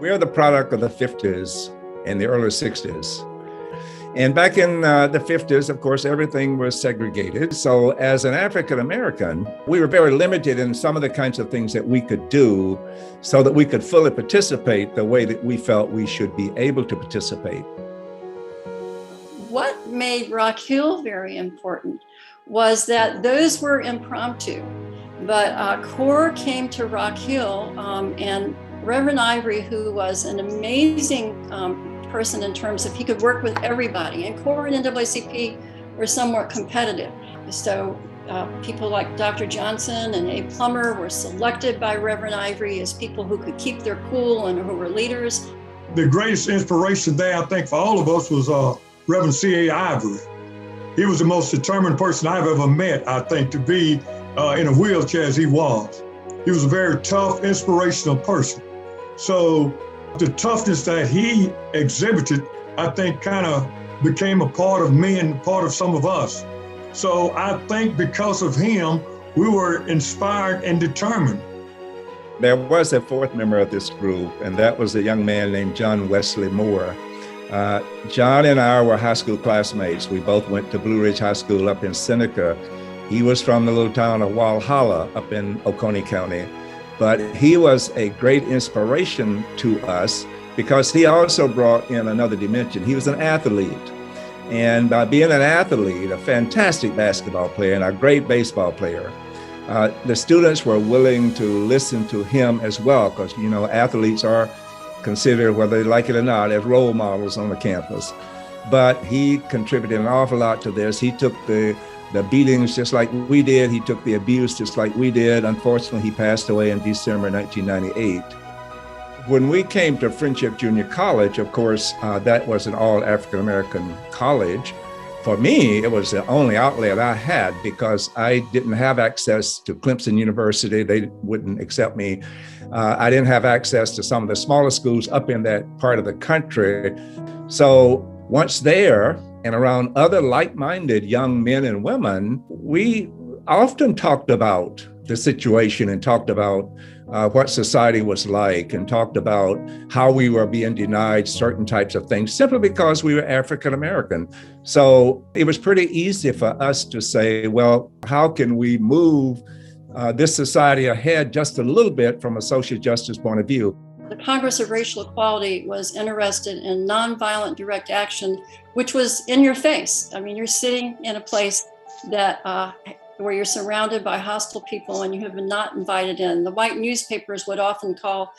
We're the product of the 50s and the early 60s. And back in the 50s, of course, everything was segregated. So as an African American, we were very limited in some of the kinds of things that we could do so that we could fully participate the way that we felt we should be able to participate. What made Rock Hill very important was that those were impromptu, but CORE came to Rock Hill and Reverend Ivory, who was an amazing person in terms of he could work with everybody, and CORE and NAACP were somewhat competitive. So people like Dr. Johnson and A. Plummer were selected by Reverend Ivory as people who could keep their cool and who were leaders. The greatest inspiration there, I think, for all of us was Reverend C.A. Ivory. He was the most determined person I've ever met, I think, to be in a wheelchair as he was. He was a very tough, inspirational person. So the toughness that he exhibited, I think, kind of became a part of me and part of some of us. So I think because of him, we were inspired and determined. There was a fourth member of this group, and that was a young man named John Wesley Moore. John and I were high school classmates. We both went to Blue Ridge High School up in Seneca. He was from the little town of Walhalla up in Oconee County. But he was a great inspiration to us because he also brought in another dimension. He was an athlete. And by being an athlete, a fantastic basketball player and a great baseball player, the students were willing to listen to him as well because, you know, athletes are considered, whether they like it or not, as role models on the campus. But he contributed an awful lot to this. He took the beatings just like we did. He took the abuse just like we did. Unfortunately, he passed away in December 1998. When we came to Friendship Junior College, of course, that was an all African-American college. For me, it was the only outlet I had because I didn't have access to Clemson University. They wouldn't accept me. I didn't have access to some of the smaller schools up in that part of the country. So once there, and around other like-minded young men and women, we often talked about the situation and talked about what society was like and talked about how we were being denied certain types of things simply because we were African American. So it was pretty easy for us to say, well, how can we move this society ahead just a little bit from a social justice point of view? The Congress of Racial Equality was interested in nonviolent direct action, which was in your face. I mean, you're sitting in a place that where you're surrounded by hostile people and you have been not invited in. The white newspapers would often call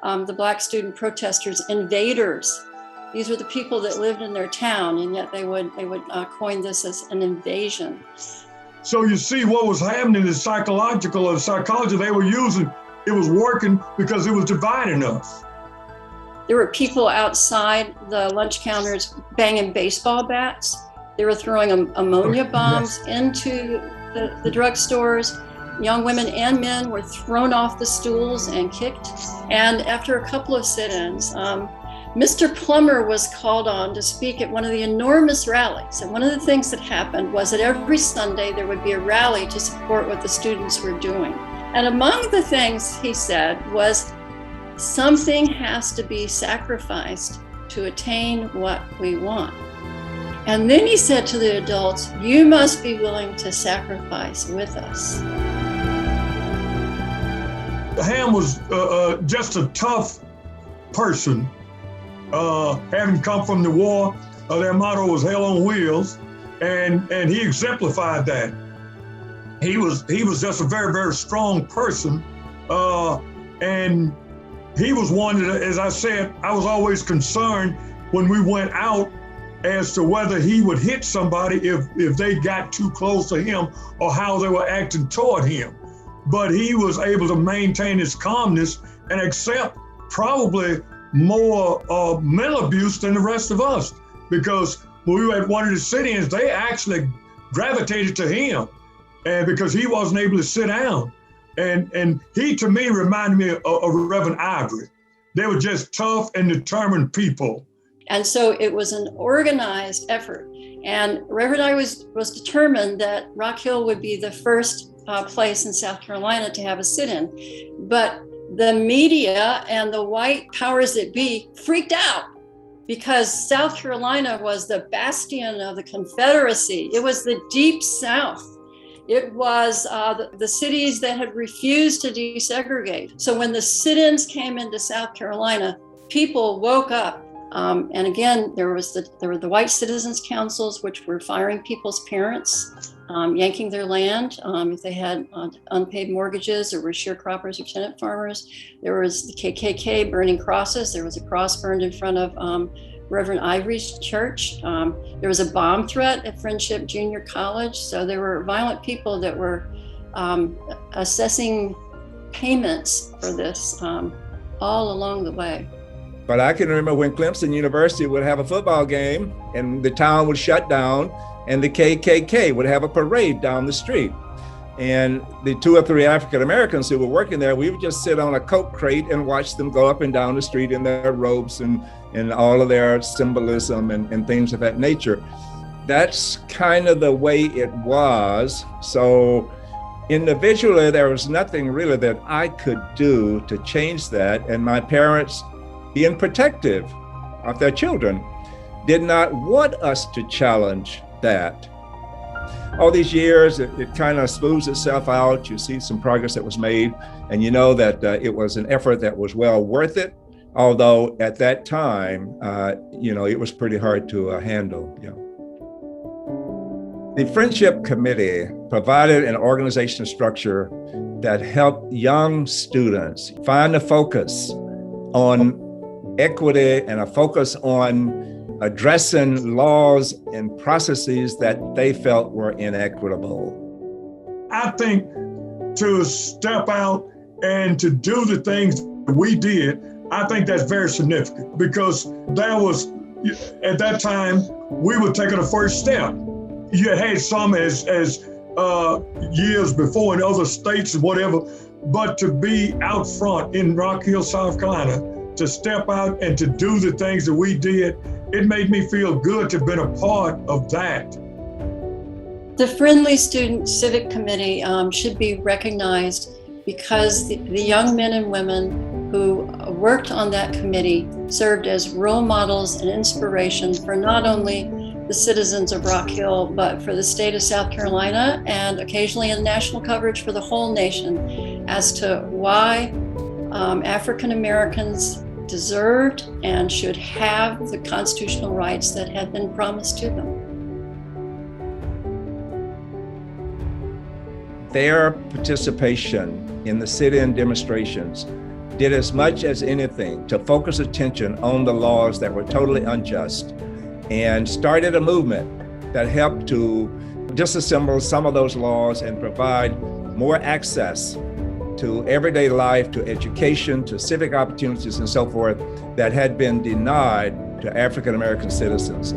the Black student protesters invaders. These were the people that lived in their town, and yet they would coin this as an invasion. So you see what was happening is psychology they were using. It was working because it was dividing us. There were people outside the lunch counters banging baseball bats. They were throwing ammonia bombs into the drugstores. Young women and men were thrown off the stools and kicked. And after a couple of sit-ins, Mr. Plummer was called on to speak at one of the enormous rallies. And one of the things that happened was that every Sunday there would be a rally to support what the students were doing. And among the things he said was, something has to be sacrificed to attain what we want. And then he said to the adults, you must be willing to sacrifice with us. Ham was just a tough person. Having come from the war, their motto was hell on wheels, and he exemplified that. He was just a very, very strong person, and he was one that, as I said, I was always concerned when we went out as to whether he would hit somebody if they got too close to him or how they were acting toward him. But he was able to maintain his calmness and accept probably more mental abuse than the rest of us, because when we were at one of the sit-ins, they actually gravitated to him, and because he wasn't able to sit down. And he, to me, reminded me of Reverend Ivory. They were just tough and determined people. And so it was an organized effort. And Reverend Ivory was determined that Rock Hill would be the first place in South Carolina to have a sit-in. But the media and the white powers that be freaked out because South Carolina was the bastion of the Confederacy. It was the Deep South. It was the cities that had refused to desegregate. So when the sit-ins came into South Carolina, people woke up. And again, there were the white citizens councils, which were firing people's parents, yanking their land if they had unpaid mortgages or were sharecroppers or tenant farmers. There was the KKK burning crosses. There was a cross burned in front of Reverend Ivory's church. There was a bomb threat at Friendship Junior College. So there were violent people that were assessing payments for this all along the way. But I can remember when Clemson University would have a football game and the town would shut down and the KKK would have a parade down the street. And the 2 or 3 African Americans who were working there, we would just sit on a Coke crate and watch them go up and down the street in their robes and all of their symbolism and things of that nature. That's kind of the way it was. So individually, there was nothing really that I could do to change that. And my parents, being protective of their children, did not want us to challenge that. All these years, it kind of smooths itself out. You see some progress that was made, and you know that it was an effort that was well worth it. Although at that time, it was pretty hard to handle. The Friendship Committee provided an organizational structure that helped young students find a focus on equity and a focus on addressing laws and processes that they felt were inequitable. I think to step out and to do the things that we did, I think that's very significant because there was, at that time, we were taking a first step. You had some as years before in other states and whatever, but to be out front in Rock Hill, South Carolina, to step out and to do the things that we did, it made me feel good to have been a part of that. The Friendly Student Civic Committee should be recognized because the young men and women who worked on that committee served as role models and inspiration for not only the citizens of Rock Hill, but for the state of South Carolina and occasionally in national coverage for the whole nation as to why African Americans deserved and should have the constitutional rights that had been promised to them. Their participation in the sit-in demonstrations did as much as anything to focus attention on the laws that were totally unjust and started a movement that helped to disassemble some of those laws and provide more access to everyday life, to education, to civic opportunities and so forth that had been denied to African American citizens.